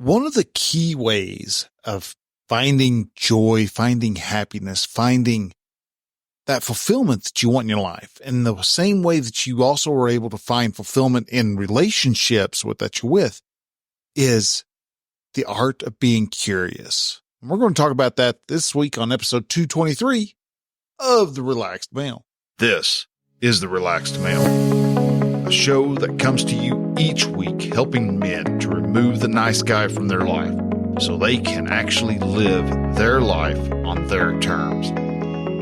One of the key ways of finding joy, finding happiness, finding that fulfillment that you want in your life, in the same way that you also are able to find fulfillment in relationships that you're with, is the art of being curious. And we're going to talk about that this week on episode 223 of The Relaxed Male. This is The Relaxed Male, a show that comes to you each week helping men to remove the nice guy from their life so they can actually live their life on their terms.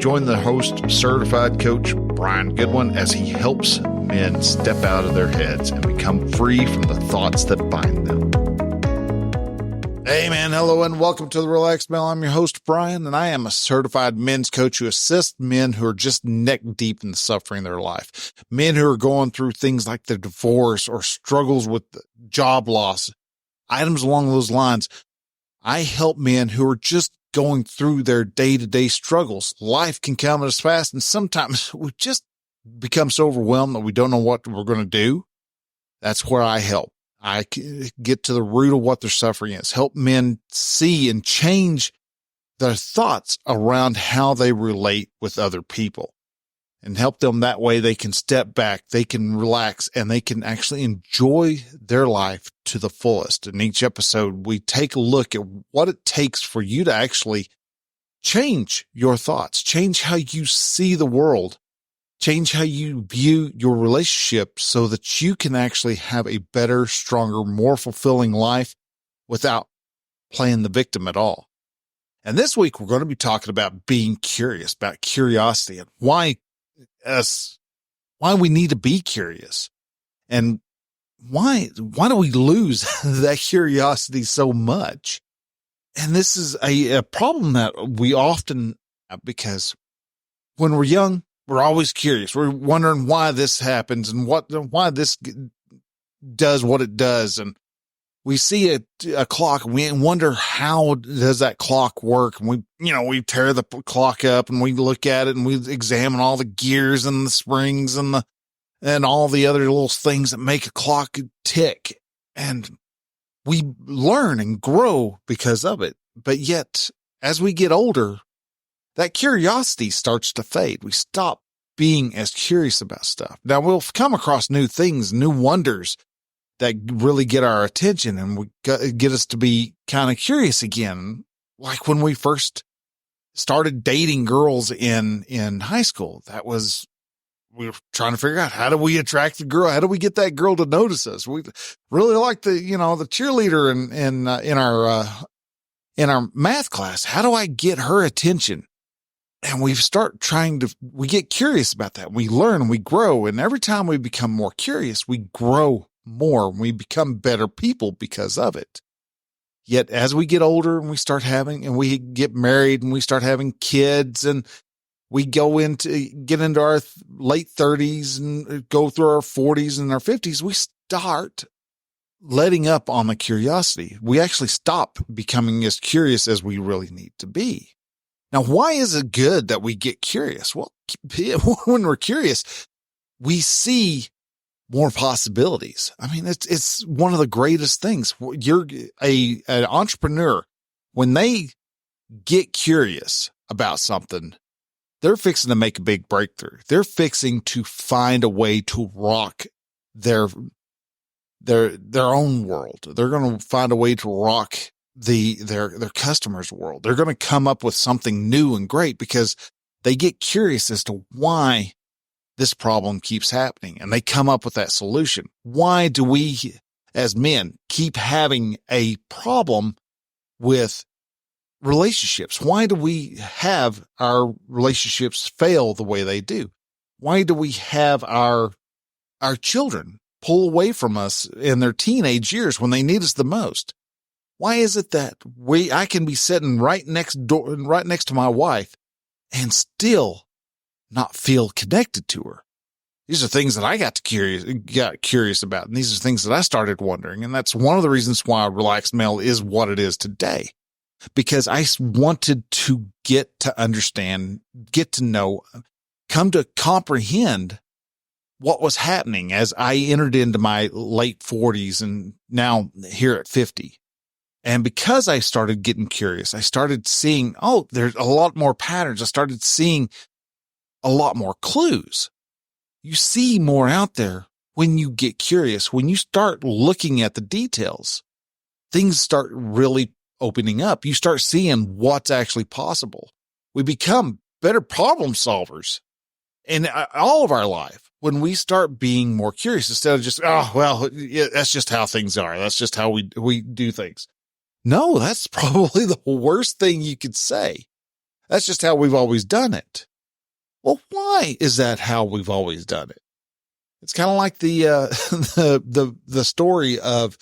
Join the host, certified coach Bryan Goodwin, as he helps men step out of their heads and become free from the thoughts that bind them. Hey man, hello and welcome to The Relaxed Male. I'm your host Bryan, and I am a certified men's coach who assists men who are just neck deep in the suffering of their life. Men who are going through things like their divorce or struggles with job loss, items along those lines. I help men who are just going through their day-to-day struggles. Life can come at us fast, and sometimes we just become so overwhelmed that we don't know what we're going to do. That's where I help. I get to the root of what their suffering is, help men see and change their thoughts around how they relate with other people, and help them that way. They can step back, they can relax, and they can actually enjoy their life to the fullest. In each episode, we take a look at what it takes for you to actually change your thoughts, change how you see the world, change how you view your relationship so that you can actually have a better, stronger, more fulfilling life without playing the victim at all. And this week, we're going to be talking about being curious, about curiosity, and why we need to be curious, and why do we lose that curiosity so much? And this is a problem that we often have, because when we're young, we're always curious. We're wondering why this happens and why this does what it does. And we see a clock and we wonder, how does that clock work? And we tear the clock up and we look at it and we examine all the gears and the springs and all the other little things that make a clock tick. And we learn and grow because of it. But yet, as we get older, that curiosity starts to fade. We stop being as curious about stuff. Now, we'll come across new things, new wonders that really get our attention and we get us to be kind of curious again. Like when we first started dating girls in high school, we were trying to figure out, how do we attract the girl? How do we get that girl to notice us? We really like the cheerleader in our math class. How do I get her attention? And we get curious about that. We learn and we grow. And every time we become more curious, we grow more and we become better people because of it. Yet as we get older and we get married and we start having kids, and we get into our late 30s and go through our 40s and our 50s, we start letting up on the curiosity. We actually stop becoming as curious as we really need to be. Now, why is it good that we get curious? Well, when we're curious, we see more possibilities. I mean, it's one of the greatest things. You're an entrepreneur. When they get curious about something, they're fixing to make a big breakthrough. They're fixing to find a way to rock their own world. They're going to find a way to rock their customers' world. They're going to come up with something new and great because they get curious as to why this problem keeps happening, and they come up with that solution. Why do we as men keep having a problem with relationships? Why do we have our relationships fail the way they do? Why do we have our children pull away from us in their teenage years when they need us the most? Why is it that I can be sitting right next to my wife and still not feel connected to her? These are things that I got curious about, and these are things that I started wondering. And that's one of the reasons why Relaxed Male is what it is today, because I wanted to get to understand, get to know, come to comprehend what was happening as I entered into my late 40s and now here at 50. And because I started getting curious, I started seeing, there's a lot more patterns. I started seeing a lot more clues. You see more out there when you get curious. When you start looking at the details, things start really opening up. You start seeing what's actually possible. We become better problem solvers in all of our life when we start being more curious instead of just, that's just how things are. That's just how we do things. No, that's probably the worst thing you could say. That's just how we've always done it. Well, why is that how we've always done it? It's kind of like the story of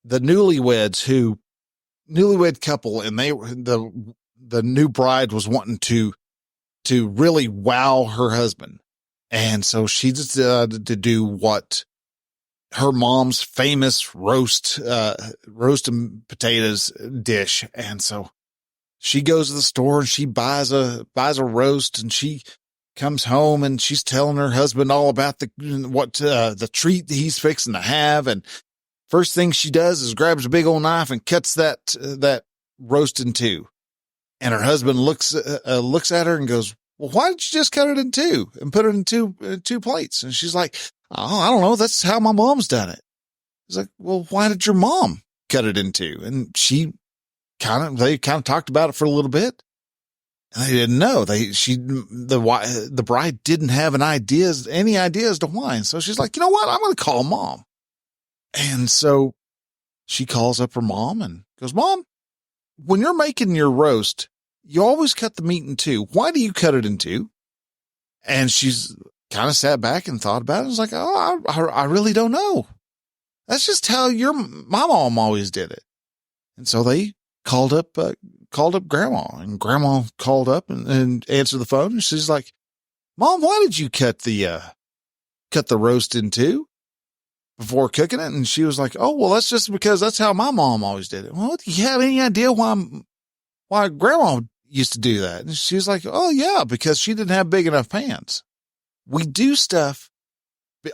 the newlywed couple, and the new bride was wanting to really wow her husband. And so she decided to do what her mom's famous roast and potatoes dish. And so she goes to the store and she buys a roast, and she comes home and she's telling her husband all about the treat that he's fixing to have. And first thing she does is grabs a big old knife and cuts that roast in two. And her husband looks at her and goes, "Well, why did you just cut it in two and put it in two plates?" And she's like, "Oh, I don't know. That's how my mom's done it." He's like, "Well, why did your mom cut it in two?" And they kind of talked about it for a little bit. And they didn't know. The bride didn't have any idea as to why. And so she's like, "You know what? I'm going to call mom." And so she calls up her mom and goes, "Mom, when you're making your roast, you always cut the meat in two. Why do you cut it in two?" And she's kind of sat back and thought about it. I was like, "Oh, I really don't know. That's just how my mom always did it." And so they called up grandma, and grandma called up and answered the phone. And she's like, "Mom, why did you cut the roast in two before cooking it?" And she was like, "Oh, well, that's just because that's how my mom always did it." "Well, do you have any idea why grandma used to do that?" And she was like, "Oh yeah, because she didn't have big enough pans." We do stuff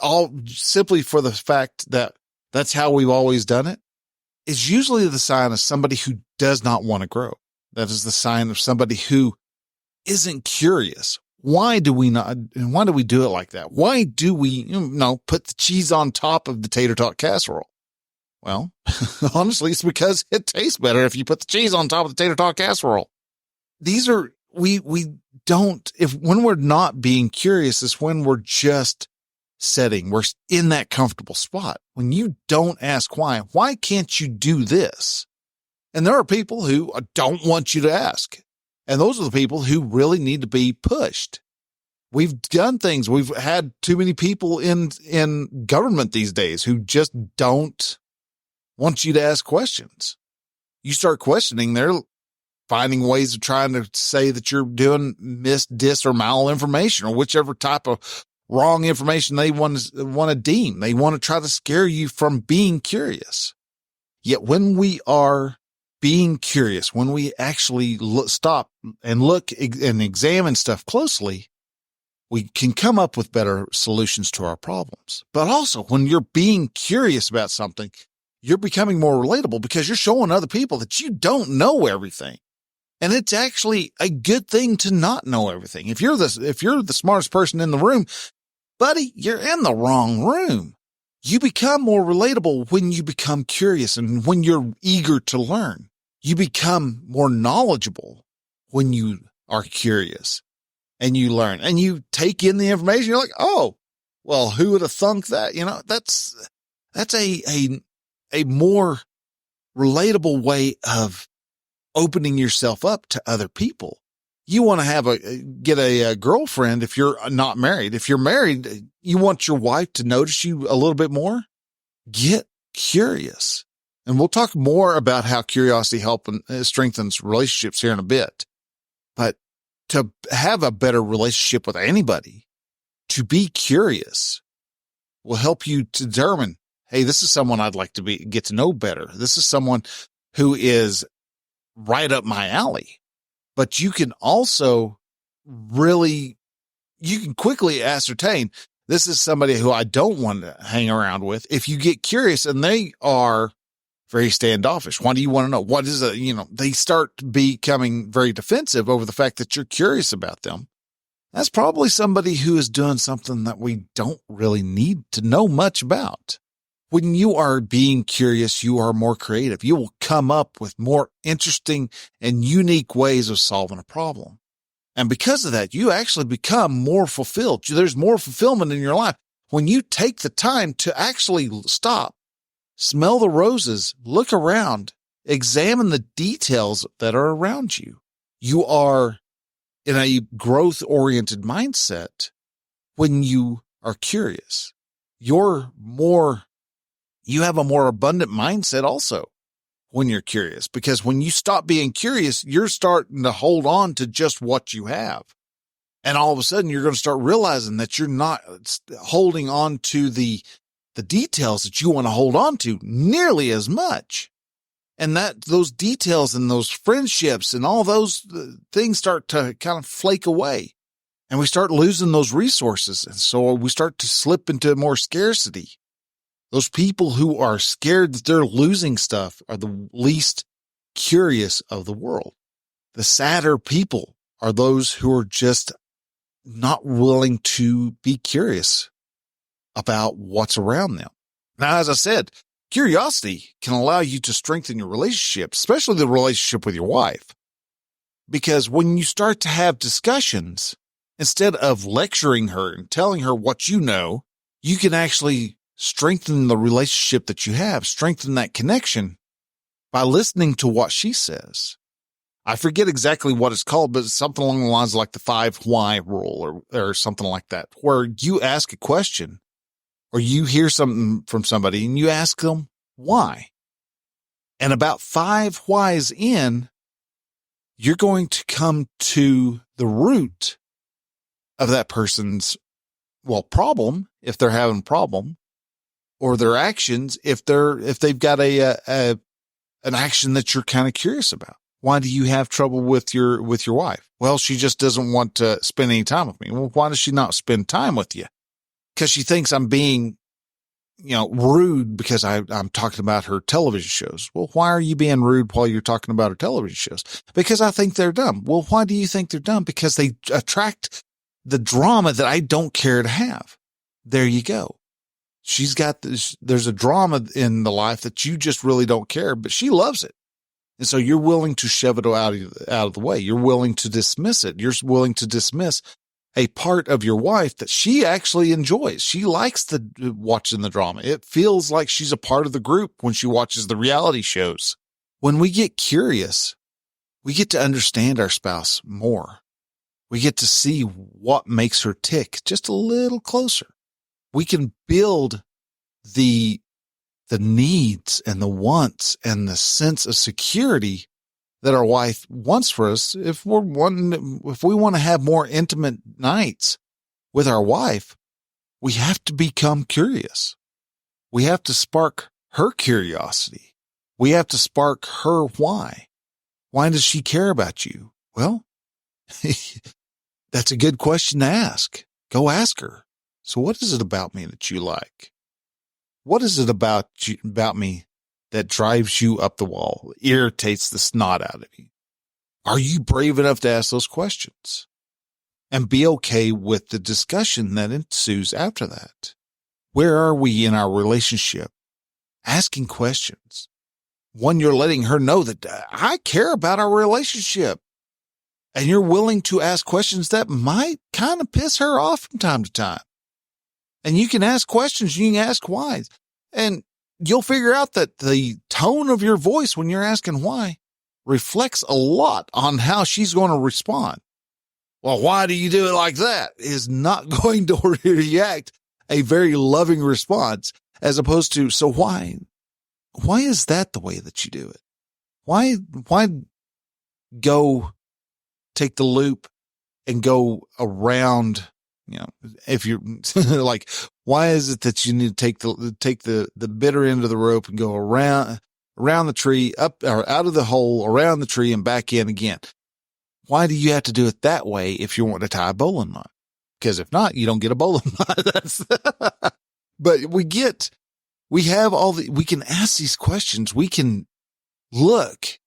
all simply for the fact that that's how we've always done it. Is usually the sign of somebody who does not want to grow. That is the sign of somebody who isn't curious. Why do we not? And why do we do it like that? Why do we, put the cheese on top of the tater tot casserole? Well, honestly, it's because it tastes better if you put the cheese on top of the tater tot casserole. When we're not being curious, is when we're just we're in that comfortable spot. When you don't ask why can't you do this? And there are people who don't want you to ask. And those are the people who really need to be pushed. We've done things. We've had too many people in government these days who just don't want you to ask questions. You start questioning, they're finding ways of trying to say that you're doing dis, or malinformation, or whichever type of wrong information they want to deem. They want to try to scare you from being curious. Yet when we are being curious, when we actually stop and look and examine stuff closely, we can come up with better solutions to our problems. But also, when you're being curious about something, you're becoming more relatable because you're showing other people that you don't know everything. And it's actually a good thing to not know everything. If you're the smartest person in the room, buddy, you're in the wrong room. You become more relatable when you become curious and when you're eager to learn. You become more knowledgeable when you are curious and you learn and you take in the information. You're like, "Oh, well, who would have thunk that?" That's a more relatable way of opening yourself up to other people. You want to get a girlfriend if you're not married. If you're married, you want your wife to notice you a little bit more. Get curious. And we'll talk more about how curiosity helps and strengthens relationships here in a bit. But to have a better relationship with anybody, to be curious will help you to determine, hey, this is someone I'd like to get to know better. This is someone who is right up my alley. But you can also you can quickly ascertain, this is somebody who I don't want to hang around with. If you get curious and they are very standoffish. Why do you want to know? What is it? They start becoming very defensive over the fact that you're curious about them. That's probably somebody who is doing something that we don't really need to know much about. When you are being curious, you are more creative. You will come up with more interesting and unique ways of solving a problem. And because of that, you actually become more fulfilled. There's more fulfillment in your life when you take the time to actually stop, smell the roses, look around, examine the details that are around you. You are in a growth-oriented mindset when you are curious. You have a more abundant mindset also when you're curious, because when you stop being curious, you're starting to hold on to just what you have. And all of a sudden you're going to start realizing that you're not holding on to the details that you want to hold on to nearly as much. And that those details and those friendships and all those things start to kind of flake away, and we start losing those resources. And so we start to slip into more scarcity. Those people who are scared that they're losing stuff are the least curious of the world. The sadder people are those who are just not willing to be curious about what's around them. Now, as I said, curiosity can allow you to strengthen your relationship, especially the relationship with your wife. Because when you start to have discussions, instead of lecturing her and telling her what you know, you can actually strengthen the relationship that you have, strengthen that connection by listening to what she says. I forget exactly what it's called, but it's something along the lines of like the 5 why rule or something like that, where you ask a question or you hear something from somebody and you ask them why. And about 5 whys in, you're going to come to the root of that person's, problem, if they're having a problem, or their actions, if they've got an action that you're kind of curious about. Why do you have trouble with your wife? Well, she just doesn't want to spend any time with me. Well, why does she not spend time with you? Because she thinks I'm being, rude because I'm talking about her television shows. Well, why are you being rude while you're talking about her television shows? Because I think they're dumb. Well, why do you think they're dumb? Because they attract the drama that I don't care to have. There you go. She's got this, there's a drama in the life that you just really don't care, but she loves it. And so you're willing to shove it out of the way. You're willing to dismiss it. You're willing to dismiss a part of your wife that she actually enjoys. She likes watching the drama. It feels like she's a part of the group when she watches the reality shows. When we get curious, we get to understand our spouse more. We get to see what makes her tick just a little closer. We can build the needs and the wants and the sense of security that our wife wants for us. If we want to have more intimate nights with our wife, we have to become curious. We have to spark her curiosity. We have to spark her why. Why does she care about you? Well, that's a good question to ask. Go ask her. So what is it about me that you like? What is it about me that drives you up the wall, irritates the snot out of you? Are you brave enough to ask those questions and be okay with the discussion that ensues after that? Where are we in our relationship? Asking questions. One, you're letting her know that I care about our relationship. And you're willing to ask questions that might kind of piss her off from time to time. And you can ask questions, you can ask why. And you'll figure out that the tone of your voice when you're asking why reflects a lot on how she's going to respond. Well, why do you do it like that? Is not going to react a very loving response, as opposed to, so why? Why is that the way that you do it? Why go take the loop and go around? If you're like, why is it that you need to take the bitter end of the rope and go around the tree, up or out of the hole, around the tree and back in again? Why do you have to do it that way if you want to tie a bowling knot? Because if not, you don't get a bowling knot. But we get we can ask these questions. We can look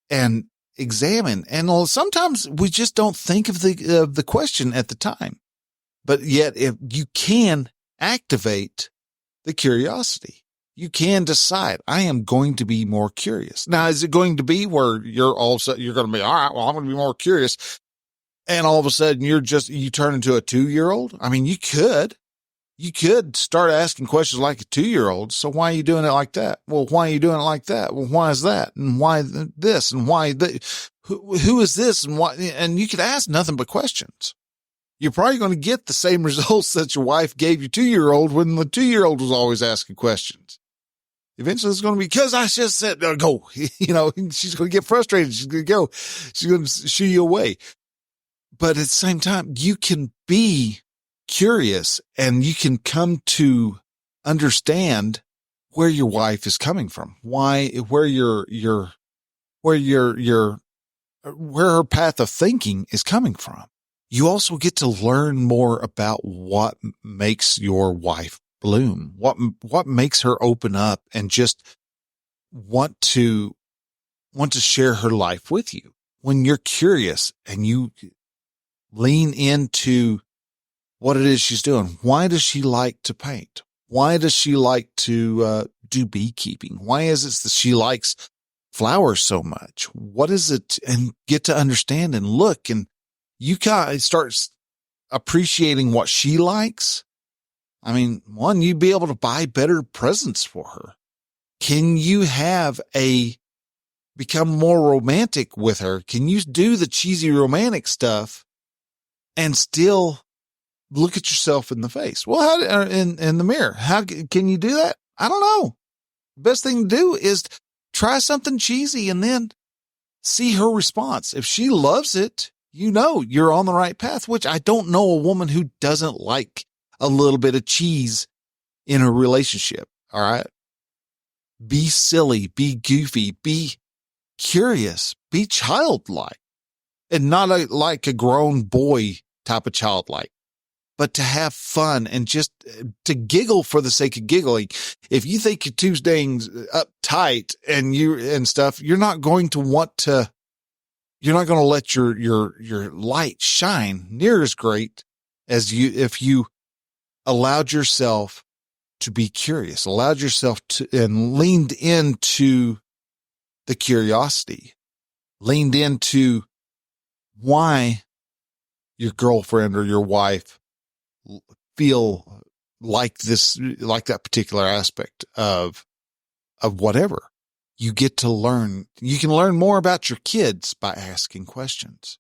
and examine. And sometimes we just don't think of the question at the time, but yet if you can activate the curiosity, you can decide, I am going to be more curious. Now, is it going to be where you're going to be, all right, well, I'm going to be more curious. And all of a sudden you turn into a 2-year-old. I mean, you could start asking questions like a 2-year-old. So why are you doing it like that? Well, why are you doing it like that? Well, why is that? And why this? And why who is this? And why? And you could ask nothing but questions. You're probably going to get the same results that your wife gave your 2-year-old when the 2-year-old was always asking questions. Eventually it's going to be, because I just said, go, she's going to get frustrated. She's going to go, she's going to shoo you away. But at the same time, you can be curious and you can come to understand where your wife is coming from, where her path of thinking is coming from. You also get to learn more about what makes your wife bloom, what makes her open up and just want to share her life with you. When you're curious and you lean into what it is she's doing. Why does she like to paint? Why does she like to do beekeeping? Why is it that she likes flowers so much? What is it? And get to understand and look, and you kind of start appreciating what she likes. I mean, one, you'd be able to buy better presents for her. Can you become more romantic with her? Can you do the cheesy romantic stuff and still look at yourself in the face? Well, in the mirror, how can you do that? I don't know. Best thing to do is try something cheesy and then see her response. If she loves it, you're on the right path, which I don't know a woman who doesn't like a little bit of cheese in a relationship. All right. Be silly, be goofy, be curious, be childlike, and not like a grown boy type of childlike, but to have fun and just to giggle for the sake of giggling. If you think you're too dang uptight and stuff, you're not going to let your light shine near as great as if you allowed yourself to be curious, allowed yourself to, and leaned into the curiosity, leaned into why your girlfriend or your wife feel like that particular aspect of whatever. You get to learn. You can learn more about your kids by asking questions.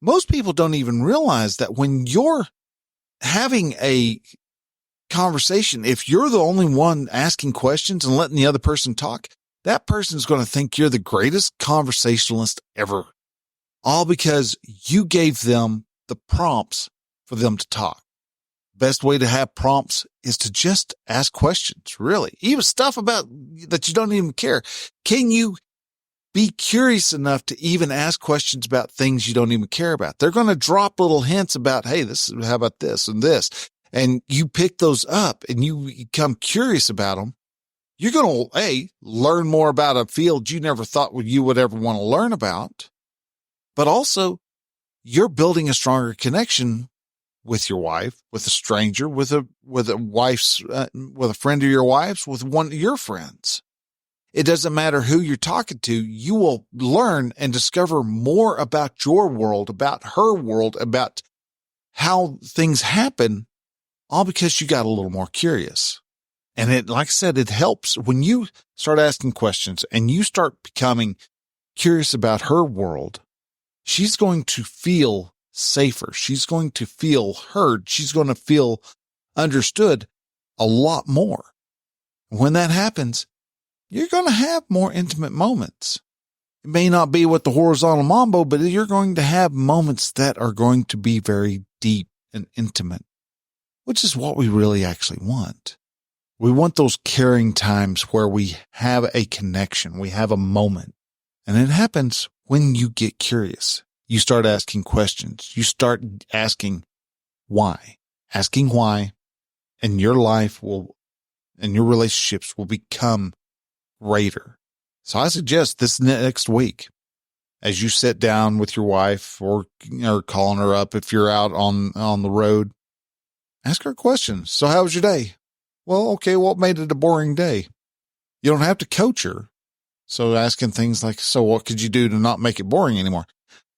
Most people don't even realize that when you're having a conversation, if you're the only one asking questions and letting the other person talk, that person's going to think you're the greatest conversationalist ever. All because you gave them the prompts for them to talk. Best way to have prompts is to just ask questions, really. Even stuff about that you don't even care. Can you be curious enough to even ask questions about things you don't even care about? They're going to drop little hints about, hey, how about this and this? And you pick those up and you become curious about them. You're going to, learn more about a field you never thought you would ever want to learn about. But also, you're building a stronger connection with your wife, with a stranger, with a friend of your wife's, with one of your friends. It doesn't matter who you're talking to. You will learn and discover more about your world, about her world, about how things happen, all because you got a little more curious. And it, like I said, it helps when you start asking questions and you start becoming curious about her world. She's going to feel safer. She's going to feel heard. She's going to feel understood a lot more. When that happens, you're going to have more intimate moments. It may not be with the horizontal mambo, but you're going to have moments that are going to be very deep and intimate, which is what we really actually want. We want those caring times where we have a connection. We have a moment, and it happens when you get curious. You start asking questions. You start asking why, and your life will and your relationships will become greater. So I suggest this next week, as you sit down with your wife or calling her up if you're out on the road, ask her a question. So how was your day? Well, okay, what made it a boring day? You don't have to coach her. So asking things like, so what could you do to not make it boring anymore?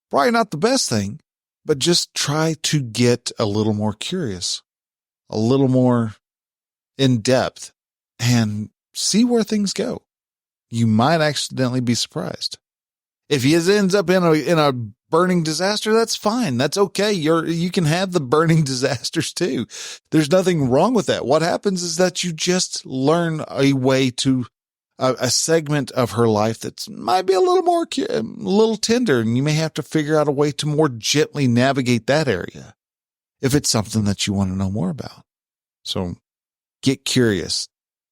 Probably not the best thing, but just try to get a little more curious, a little more in depth, and see where things go. You might accidentally be surprised. If he ends up in a burning disaster, that's fine. That's okay. You can have the burning disasters too. There's nothing wrong with that. What happens is that you just learn a way to a segment of her life that might be a little tender, and you may have to figure out a way to more gently navigate that area if it's something that you want to know more about. So get curious,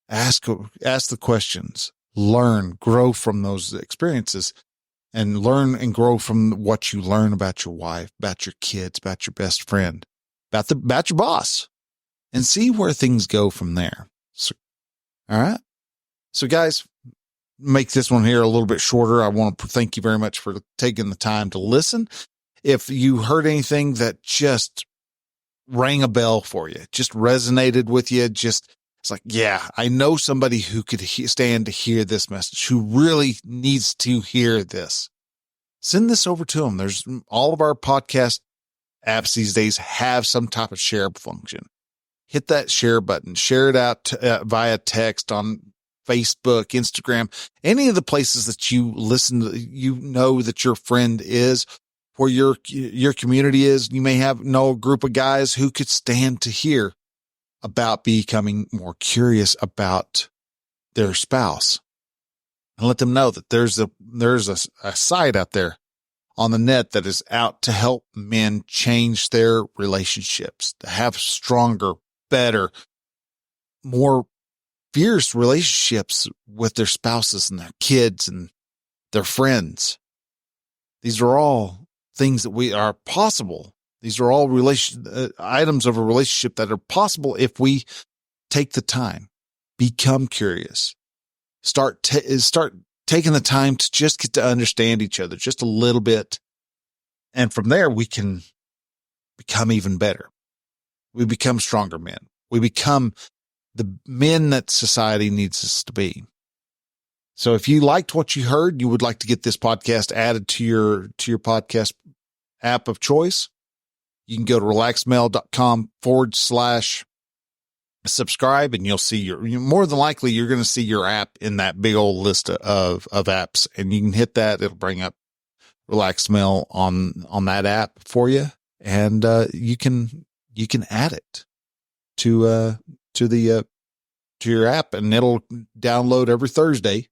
ask the questions, learn, grow from those experiences, and learn and grow from what you learn about your wife, about your kids, about your best friend, about your boss, and see where things go from there. So, all right. So guys, make this one here a little bit shorter. I want to thank you very much for taking the time to listen. If you heard anything that just rang a bell for you, just resonated with you, it's like, yeah, I know somebody who could stand to hear this message, who really needs to hear this. Send this over to them. There's all of our podcast apps these days have some type of share function. Hit that share button, share it out via text on Facebook, Instagram, any of the places that you listen to, that your friend is, where your community is. You may know a group of guys who could stand to hear about becoming more curious about their spouse, and let them know that there's a site out there on the net that is out to help men change their relationships, to have stronger, better, more fierce relationships with their spouses and their kids and their friends. These are all things that are possible. These are all items of a relationship that are possible if we take the time, become curious, start taking the time to just get to understand each other just a little bit. And from there, we can become even better. We become stronger men. We become the men that society needs us to be. So if you liked what you heard, you would like to get this podcast added to your podcast app of choice, you can go to relaxedmale.com/subscribe, and you'll see more than likely, you're going to see your app in that big old list of apps, and you can hit that. It'll bring up Relaxed Male on that app for you. And, you can add it to your app, and it'll download every Thursday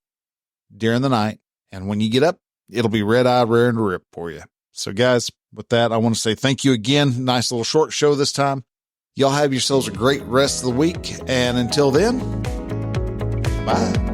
during the night. And when you get up, it'll be red eye, raring to rip for you. So guys, with that, I want to say thank you again. Nice little short show this time. Y'all have yourselves a great rest of the week. And until then, bye.